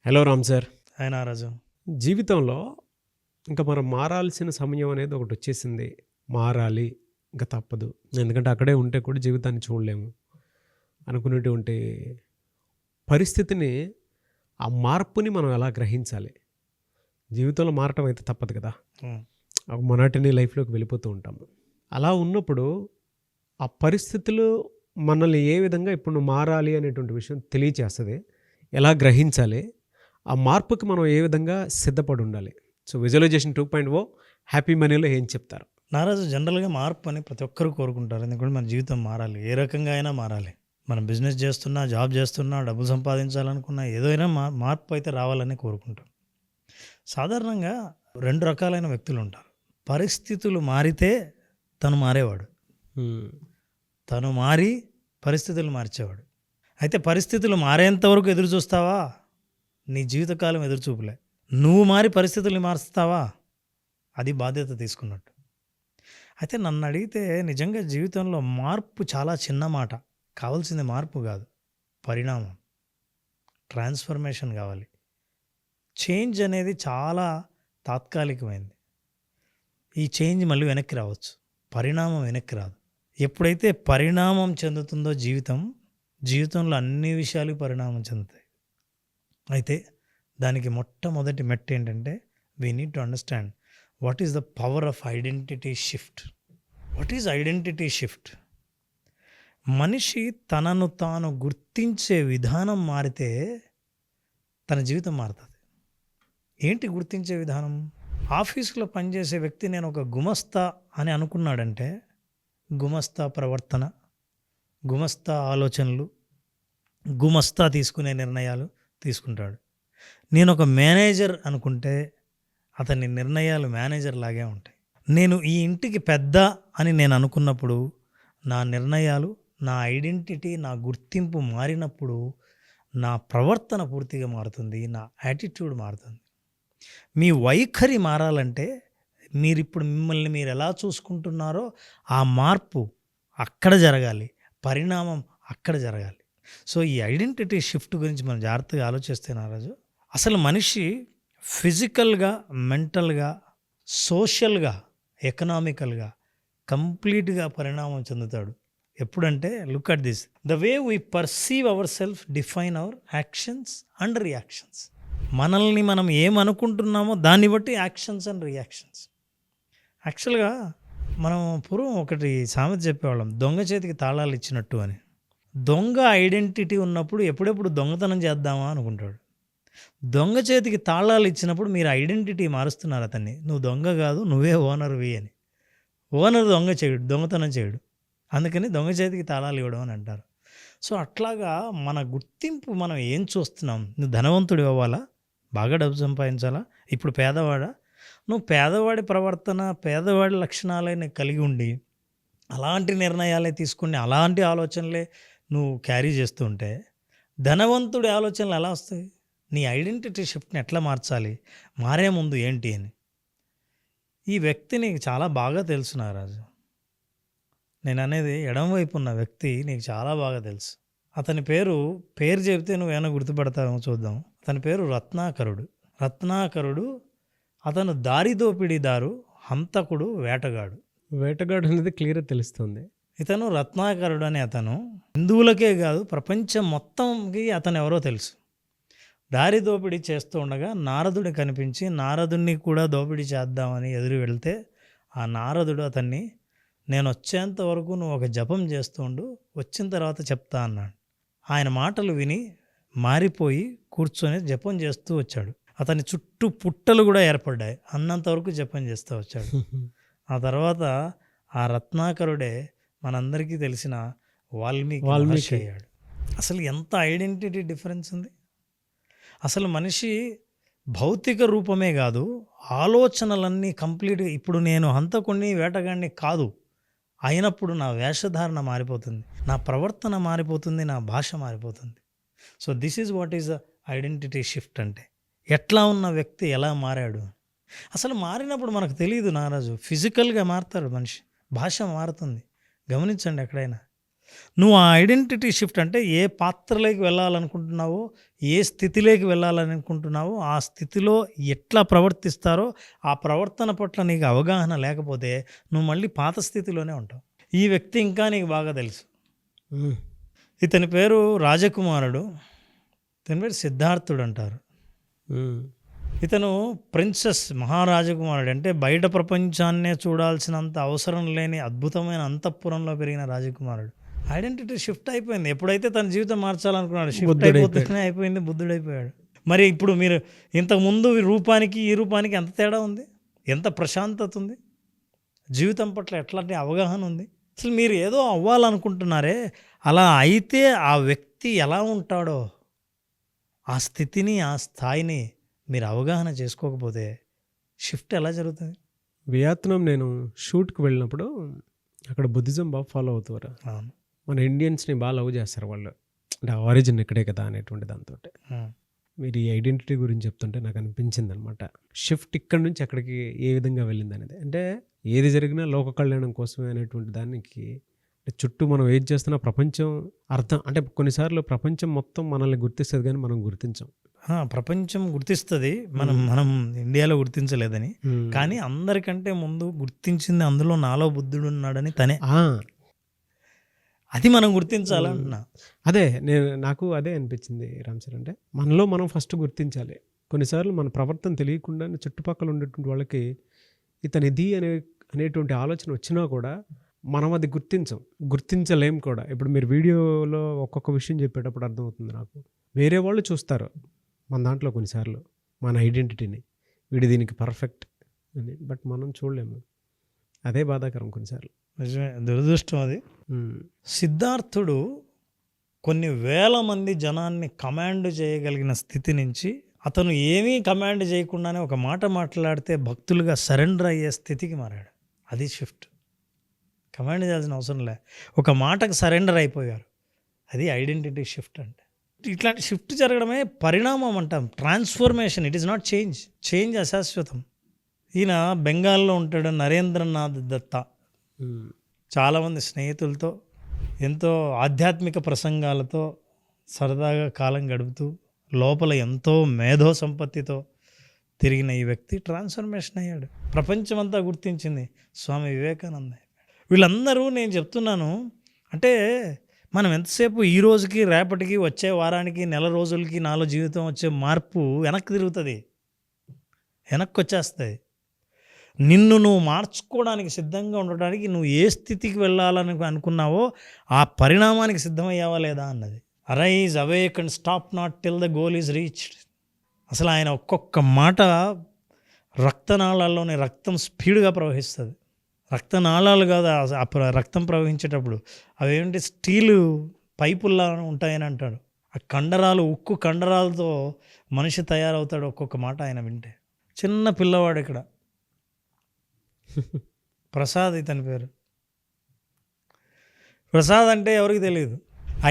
Hello Ram sir. ఆయన రాజు. జీవితంలో ఇంకా మనం మారాల్సిన సమయం అనేది ఒకటి వచ్చేసింది. మారాలి, ఇంకా తప్పదు. ఎందుకంటే అక్కడే ఉంటే కూడా జీవితాన్ని చూడలేము అనుకునేటువంటి పరిస్థితిని, ఆ మార్పుని మనం ఎలా గ్రహించాలి? జీవితంలో మారటం అయితే తప్పదు కదా. ఒక మొనాటనీ లైఫ్లోకి వెళ్ళిపోతూ ఉంటాము. అలా ఉన్నప్పుడు ఆ పరిస్థితులు మనల్ని ఏ విధంగా ఇప్పుడు నువ్వు మారాలి అనేటువంటి విషయం తెలియచేస్తుంది. ఎలా గ్రహించాలి? ఆ మార్పుకి మనం ఏ విధంగా సిద్ధపడి ఉండాలి? సో విజువలైజేషన్ 2.0 హ్యాపీ మనీలో ఏం చెప్తారు? నారాజు, జనరల్గా మార్పు అని ప్రతి ఒక్కరు కోరుకుంటారు. ఎందుకంటే మన జీవితం మారాలి, ఏ రకంగా అయినా మారాలి. మనం బిజినెస్ చేస్తున్నా, జాబ్ చేస్తున్నా, డబ్బులు సంపాదించాలనుకున్నా, ఏదైనా మార్పు అయితే రావాలని కోరుకుంటాం. సాధారణంగా రెండు రకాలైన వ్యక్తులు ఉంటారు. పరిస్థితులు మారితే తను మారేవాడు, తను మారి పరిస్థితులు మార్చేవాడు. అయితే పరిస్థితులు మారేంత వరకు ఎదురు చూస్తావా? నీ జీవితకాలం ఎదురు చూపులే. నువ్వు మారి పరిస్థితుల్ని మారుస్తావా? అది బాధ్యత తీసుకున్నట్టు. అయితే నన్ను అడిగితే నిజంగా జీవితంలో మార్పు చాలా చిన్న మాట. కావాల్సింది మార్పు కాదు, పరిణామం, ట్రాన్స్ఫర్మేషన్ కావాలి. చేంజ్ అనేది చాలా తాత్కాలికమైంది. ఈ చేంజ్ మళ్ళీ వెనక్కి రావచ్చు, పరిణామం వెనక్కి రాదు. ఎప్పుడైతే పరిణామం చెందుతుందో జీవితంలో అన్ని విషయాలు పరిణామం చెందుతాయి. అయితే దానికి మొట్టమొదటి మెట్టు ఏంటంటే, we need to understand what is the power of identity shift. What is identity shift? మనిషి తనను తాను గుర్తించే విధానం మారితే తన జీవితం మారుతుంది. ఏంటి గుర్తించే విధానం? ఆఫీసులో పనిచేసే వ్యక్తి నేను ఒక గుమస్తా అని అనుకున్నాడంటే, గుమస్తా ప్రవర్తన, గుమస్తా ఆలోచనలు, గుమస్తా తీసుకునే నిర్ణయాలు తీసుకుంటాడు. నేను ఒక మేనేజర్ అనుకుంటే అతని నిర్ణయాలు మేనేజర్ లాగే ఉంటాయి. నేను ఈ ఇంటికి పెద్ద అని నేను అనుకున్నప్పుడు నా నిర్ణయాలు, నా ఐడెంటిటీ, నా గుర్తింపు మారినప్పుడు నా ప్రవర్తన పూర్తిగా మారుతుంది, నా యాటిట్యూడ్ మారుతుంది. మీ వైఖరి మారాలంటే మీరిప్పుడు మిమ్మల్ని మీరు ఎలా చూసుకుంటున్నారో ఆ మార్పు అక్కడ జరగాలి, పరిణామం అక్కడ జరగాలి. సో ఈ ఐడెంటిటీ షిఫ్ట్ గురించి మనం జాగ్రత్తగా ఆలోచిస్తే నారాజు, అసలు మనిషి ఫిజికల్గా, మెంటల్గా, సోషల్గా, ఎకనామికల్గా కంప్లీట్గా పరిణామం చెందుతాడు. ఎప్పుడంటే, look at this, the way we perceive our self define our actions and reactions. మనల్ని మనం ఏమనుకుంటున్నామో దాన్ని బట్టి యాక్షన్స్ అండ్ రియాక్షన్స్. యాక్చువల్గా మనం పూర్వం ఒకటి సామెత చెప్పేవాళ్ళం, దొంగ చేతికి తాళాలు ఇచ్చినట్టు అని. దొంగ ఐడెంటిటీ ఉన్నప్పుడు ఎప్పుడెప్పుడు దొంగతనం చేద్దామా అనుకుంటాడు. దొంగ చేతికి తాళాలు ఇచ్చినప్పుడు మీరు ఐడెంటిటీ మారుస్తున్నారు అతన్ని. నువ్వు దొంగ కాదు, నువ్వే ఓనర్వి అని. ఓనర్ దొంగ చేయడు, దొంగతనం చేయడు. అందుకని దొంగ చేతికి తాళాలు ఇవ్వడం అని అంటారు. సో అట్లాగా మన గుర్తింపు మనం ఏం చూస్తున్నాం? నువ్వు ధనవంతుడు అవ్వాలా, బాగా డబ్బు సంపాదించాలా, ఇప్పుడు పేదవాడా? నువ్వు పేదవాడి ప్రవర్తన, పేదవాడి లక్షణాలే కలిగి ఉండి అలాంటి నిర్ణయాలే తీసుకుని అలాంటి ఆలోచనలే నువ్వు క్యారీ చేస్తూ ఉంటే ధనవంతుడి ఆలోచనలు ఎలా వస్తాయి? నీ ఐడెంటిటీ షిఫ్ట్ని ఎట్లా మార్చాలి, మారే ముందు ఏంటి అని ఈ వ్యక్తి నీకు చాలా బాగా తెలుసు నారాజు. నేను అనేది ఎడమవైపు ఉన్న వ్యక్తి నీకు చాలా బాగా తెలుసు. అతని పేరు చెబితే నువ్వేమైనా గుర్తుపడతావేమో చూద్దాం. అతని పేరు రత్నాకరుడు. అతను దారిదోపిడీదారు, హంతకుడు, వేటగాడు. వేటగాడు అనేది క్లియర్గా తెలుస్తుంది. ఇతను రత్నాకరుడు అని అతను హిందువులకే కాదు ప్రపంచం మొత్తంకి అతను ఎవరో తెలుసు. దారి దోపిడీ చేస్తూ ఉండగా నారదుడు కనిపించి నారదుడిని కూడా దోపిడీ చేద్దామని ఎదురు వెళ్తే ఆ నారదుడు అతన్ని, నేను వచ్చేంత వరకు నువ్వు ఒక జపం చేస్తూ ఉండు, వచ్చిన తర్వాత చెప్తా అన్నాడు. ఆయన మాటలు విని మారిపోయి కూర్చొని జపం చేస్తూ వచ్చాడు. అతని చుట్టూ పుట్టలు కూడా ఏర్పడ్డాయి, అన్నంతవరకు జపం చేస్తూ వచ్చాడు. ఆ తర్వాత ఆ రత్నాకరుడే మనందరికీ తెలిసిన వాల్మీకి అయ్యాడు. అసలు ఎంత ఐడెంటిటీ డిఫరెన్స్ ఉంది! అసలు మనిషి భౌతిక రూపమే కాదు, ఆలోచనలన్నీ కంప్లీట్గా, ఇప్పుడు నేను హంతకుణ్ణి, వేటగాడిని కాదు అయినప్పుడు నా వేషధారణ మారిపోతుంది, నా ప్రవర్తన మారిపోతుంది, నా భాష మారిపోతుంది. So this is what is the identity shift అంటే. ఎట్లా ఉన్న వ్యక్తి ఎలా మారాడు? అసలు మారినప్పుడు మనకు తెలియదు నారాజు. ఫిజికల్గా మారుతాడు మనిషి, భాష మారుతుంది. గమనించండి, ఎక్కడైనా నువ్వు ఆ ఐడెంటిటీ షిఫ్ట్ అంటే ఏ పాత్రలోకి వెళ్ళాలనుకుంటున్నావో, ఏ స్థితిలోకి వెళ్ళాలనుకుంటున్నావో, ఆ స్థితిలో ఎట్లా ప్రవర్తిస్తారో, ఆ ప్రవర్తన పట్ల నీకు అవగాహన లేకపోతే నువ్వు మళ్ళీ పాత స్థితిలోనే ఉంటావు. ఈ వ్యక్తి ఇంకా నీకు బాగా తెలుసు. హ్మ్. ఇతని పేరు రాజకుమారుడు. ఇతని పేరు సిద్ధార్థుడు అంటారు. హ్మ్. ఇతను ప్రిన్సెస్ మహారాజకుమారుడు, అంటే బయట ప్రపంచాన్నే చూడాల్సినంత అవసరం లేని అద్భుతమైన అంతఃపురంలో పెరిగిన రాజకుమారుడు. ఐడెంటిటీ షిఫ్ట్ అయిపోయింది. ఎప్పుడైతే తన జీవితం మార్చాలనుకున్నాడు, షిఫ్ట్ బుద్ధుడైపోయాడు. అయిపోతూనే అయిపోయింది, బుద్ధుడైపోయాడు. మరి ఇప్పుడు మీరు ఇంతకుముందు రూపానికి ఈ రూపానికి ఎంత తేడా ఉంది, ఎంత ప్రశాంతత ఉంది, జీవితం పట్ల ఎట్లాంటి అవగాహన ఉంది. అసలు మీరు ఏదో అవ్వాలనుకుంటున్నారే, అలా అయితే ఆ వ్యక్తి ఎలా ఉంటాడో, ఆ స్థితిని, ఆ స్థాయిని మీరు అవగాహన చేసుకోకపోతే షిఫ్ట్ ఎలా జరుగుతుంది? వియత్నాం నేను షూట్కి వెళ్ళినప్పుడు అక్కడ బుద్ధిజం బాగా ఫాలో అవుతారు. అవును. మన ఇండియన్స్ని బాగా లవ్ చేస్తారు వాళ్ళు, అంటే ఆరిజిన్ ఇక్కడే కదా అనేటువంటి దాంతో. ఉం. మీరు ఈ ఐడెంటిటీ గురించి చెప్తుంటే నాకు అనిపించింది అనమాట, షిఫ్ట్ ఇక్కడి నుంచి అక్కడికి ఏ విధంగా వెళ్ళింది అనేది. అంటే ఏది జరిగినా లోక కళ్యాణం కోసమే అనేటువంటి దానికి, చుట్టూ మనం ఏది చేస్తున్నా ప్రపంచం అర్థం, అంటే కొన్నిసార్లు ప్రపంచం మొత్తం మనల్ని గుర్తిస్తుంది కానీ మనం గుర్తించాం. ప్రపంచం గుర్తిస్తుంది, మనం ఇండియాలో గుర్తించలేదని. Hmm. కానీ అందరికంటే ముందు గుర్తించింది అందులో నాలో బుద్ధుడు ఉన్నాడని తనే. అది మనం గుర్తించాలంటున్నా. అదే నాకు అదే అనిపించింది రామ్ సార్. అంటే మనలో మనం ఫస్ట్ గుర్తించాలి. కొన్నిసార్లు మన ప్రవర్తన తెలియకుండా చుట్టుపక్కల ఉండేటువంటి వాళ్ళకి ఇతనిది అనేటువంటి ఆలోచన వచ్చినా కూడా మనం అది గుర్తించలేం కూడా. ఇప్పుడు మీరు వీడియోలో ఒక్కొక్క విషయం చెప్పేటప్పుడు అర్థమవుతుంది నాకు, వేరే వాళ్ళు చూస్తారు మన దాంట్లో కొన్నిసార్లు మన ఐడెంటిటీని, వీడి దీనికి పర్ఫెక్ట్ అని, బట్ మనం చూడలేము. అదే బాధాకరం కొన్నిసార్లు. నిజమే, దురదృష్టం అది. ఉమ్. సిద్ధార్థుడు కొన్ని వేల మంది జనాన్ని కమాండ్ చేయగలిగిన స్థితి నుంచి అతను ఏమీ కమాండ్ చేయకుండానే ఒక మాట మాట్లాడితే భక్తులుగా సరెండర్ అయ్యే స్థితికి మారాడు. అది షిఫ్ట్. కమాండ్ చేయాల్సిన అవసరం లే, ఒక మాటకు సరెండర్ అయిపోయారు. అది ఐడెంటిటీ షిఫ్ట్ అంటే. ఇట్లాంటి షిఫ్ట్ జరగడమే పరిణామం అంటాం, transformation. It is not change. Change అశాశ్వతం. ఈయన బెంగాల్లో ఉంటాడు, నరేంద్రనాథ్ దత్తా. ఉమ్. చాలామంది స్నేహితులతో, ఎంతో ఆధ్యాత్మిక ప్రసంగాలతో సరదాగా కాలం గడుపుతూ, లోపల ఎంతో మేధో సంపత్తితో తిరిగిన ఈ వ్యక్తి ట్రాన్స్ఫర్మేషన్ అయ్యాడు. ప్రపంచమంతా గుర్తించింది, స్వామి వివేకానంద. వీళ్ళందరూ నేను చెప్తున్నాను అంటే, మనం ఎంతసేపు ఈ రోజుకి, రేపటికి, వచ్చే వారానికి, నెల రోజులకి నాలో జీవితం వచ్చే మార్పు వెనక్కి తిరుగుతుంది, వెనక్కి వచ్చేస్తుంది. నిన్ను నువ్వు మార్చుకోవడానికి సిద్ధంగా ఉండడానికి నువ్వు ఏ స్థితికి వెళ్ళాలని అనుకున్నావో ఆ పరిణామానికి సిద్ధమయ్యావా లేదా అన్నది. Arise, awake and stop not till the goal is reached. అసలు ఆయన ఒక్కొక్క మాట రక్తనాళాల్లోని రక్తం స్పీడ్గా ప్రవహిస్తుంది. రక్తనాళాలు కాదు, రక్తం ప్రవహించేటప్పుడు అవేంటి స్టీలు పైపుల్లా ఉంటాయని అంటాడు. ఆ కండరాలు, ఉక్కు కండరాలతో మనిషి తయారవుతాడు ఒక్కొక్క మాట ఆయన వింటే. చిన్న పిల్లవాడు ఇక్కడ, ప్రసాద్ ఇతని పేరు. ప్రసాద్ అంటే ఎవరికి తెలియదు.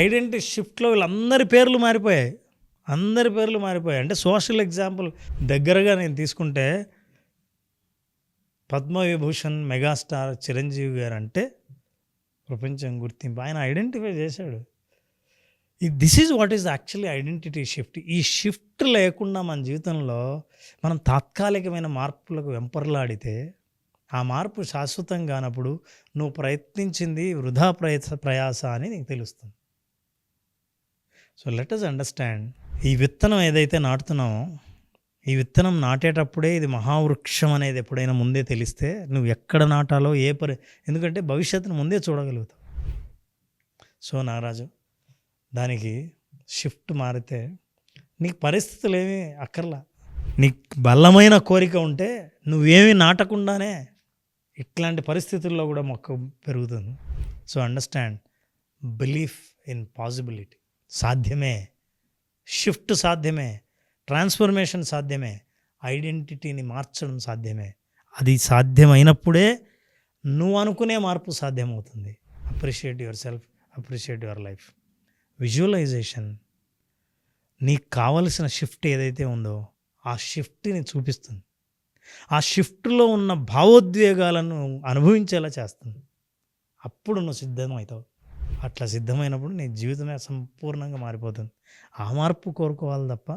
ఐడెంటిటీ షిఫ్ట్లో వీళ్ళందరి పేర్లు మారిపోయాయి, అందరి పేర్లు మారిపోయాయి. అంటే సోషల్ ఎగ్జాంపుల్ దగ్గరగా నేను తీసుకుంటే, పద్మవిభూషణ్ మెగాస్టార్ చిరంజీవి గారు అంటే ప్రపంచం గుర్తింపు, ఆయన ఐడెంటిఫై చేశాడు. This is what is actually identity shift. ఈ షిఫ్ట్ లేకుండా మన జీవితంలో మనం తాత్కాలికమైన మార్పులకు వెంపర్లాడితే ఆ మార్పు శాశ్వతం కానప్పుడు నువ్వు ప్రయత్నించింది వృధా ప్రయాస అని నీకు తెలుస్తుంది. సో లెట్ us అండర్స్టాండ్, ఈ విత్తనం ఏదైతే నాటుతున్నామో, ఈ విత్తనం నాటేటప్పుడే ఇది మహావృక్షం అనేది ఎప్పుడైనా ముందే తెలిస్తే నువ్వు ఎక్కడ నాటాలో ఎందుకంటే భవిష్యత్తును ముందే చూడగలుగుతావు. సో నాగరాజు, దానికి షిఫ్ట్ మారితే నీకు పరిస్థితులు ఏమీ అక్కర్లా. నీకు బలమైన కోరిక ఉంటే నువ్వేమీ నాటకుండానే ఇట్లాంటి పరిస్థితుల్లో కూడా మొక్క పెరుగుతుంది. So understand, belief in possibility. సాధ్యమే, షిఫ్ట్ సాధ్యమే, ట్రాన్స్ఫర్మేషన్ సాధ్యమే, ఐడెంటిటీని మార్చడం సాధ్యమే. అది సాధ్యమైనప్పుడే నువ్వు అనుకునే మార్పు సాధ్యమవుతుంది. Appreciate yourself, appreciate your life. Visualisation నీకు కావలసిన షిఫ్ట్ ఏదైతే ఉందో ఆ షిఫ్ట్ని చూపిస్తుంది. ఆ షిఫ్ట్లో ఉన్న భావోద్వేగాలను అనుభవించేలా చేస్తుంది. అప్పుడు నువ్వు సిద్ధమవుతావు. అట్లా సిద్ధమైనప్పుడు నీ జీవితమే సంపూర్ణంగా మారిపోతుంది. ఆ మార్పు కోరుకోవాలి తప్ప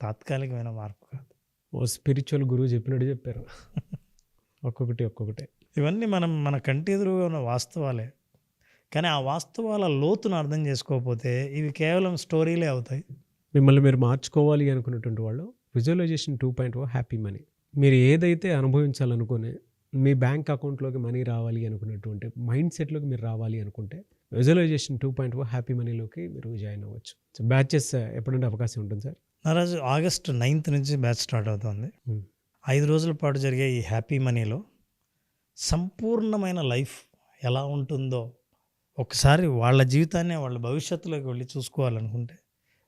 తాత్కాలికమైన మార్పు కాదు. ఓ స్పిరిచువల్ గురువు చెప్పినట్టు చెప్పారు. ఒక్కొక్కటి. ఇవన్నీ మన కంటి ఎదురుగా ఉన్న వాస్తవాలే. కానీ ఆ వాస్తవాల లోతును అర్థం చేసుకోకపోతే ఇవి కేవలం స్టోరీలే అవుతాయి. మిమ్మల్ని మీరు మార్చుకోవాలి అనుకున్నటువంటి వాళ్ళు విజువలైజేషన్ 2.0 హ్యాపీ మనీ. మీరు ఏదైతే అనుభవించాలనుకునే మీ బ్యాంక్ అకౌంట్లోకి మనీ రావాలి అనుకున్నటువంటి మైండ్ సెట్లోకి మీరు రావాలి అనుకుంటే విజువలైజేషన్ 2.0 హ్యాపీ మనీలోకి మీరు జాయిన్ అవ్వచ్చు. సో బ్యాచెస్ ఎప్పుడంటే అవకాశం ఉంటుంది సార్? నారాజు ఆగస్టు 9th నుంచి బ్యాచ్ స్టార్ట్ అవుతుంది. 5 రోజుల పాటు జరిగే ఈ హ్యాపీ మనీలో సంపూర్ణమైన లైఫ్ ఎలా ఉంటుందో ఒకసారి వాళ్ళ జీవితాన్ని వాళ్ళ భవిష్యత్తులోకి వెళ్ళి చూసుకోవాలనుకుంటే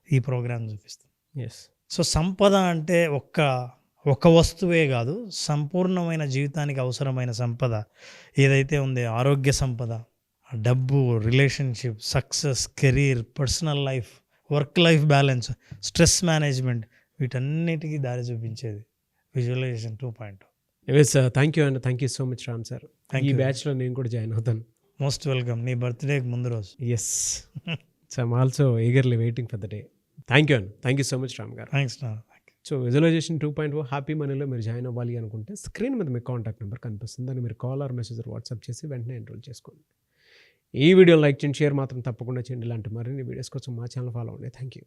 ఈ ప్రోగ్రాం చూపిస్తుంది. ఎస్. సో సంపద అంటే ఒక్క వస్తువే కాదు, సంపూర్ణమైన జీవితానికి అవసరమైన సంపద ఏదైతే ఉంది, ఆరోగ్య సంపద, డబ్బు, relationship, success, career, personal life, work life balance, stress management, వీటన్నిటికీ దారి చూపించేది visualisation 2.0. Yes sir, thank you and thank you so much Ram sir. ఈ బ్యాచ్లో నేను కూడా జాయిన్ అవుతాను. Most welcome. నీ బర్త్డేకి ముందు రోజు. Yes. So I'm also eagerly waiting for the day. Thank you అండి. Thank you so much Ram garu. Thanks. So visualisation 2.0 happy మనీలో మీరు జాయిన్ అవ్వాలి అనుకుంటే స్క్రీన్ మీద మీ కాంటాక్ట్ నెంబర్ కనిపిస్తుంది. దాన్ని మీరు కాల్ ఆర్ మెసేజ్ వాట్సాప్ చేసి వెంటనే ఎన్రోల్ చేసుకోండి. ఈ వీడియో లైక్ చేయండి, షేర్ మాత్రం తప్పకుండా చేయండి. ఇలాంటి మరిన్ని వీడియోస్ కోసం మా ఛానల్ ఫాలో అవ్వండి. Thank you.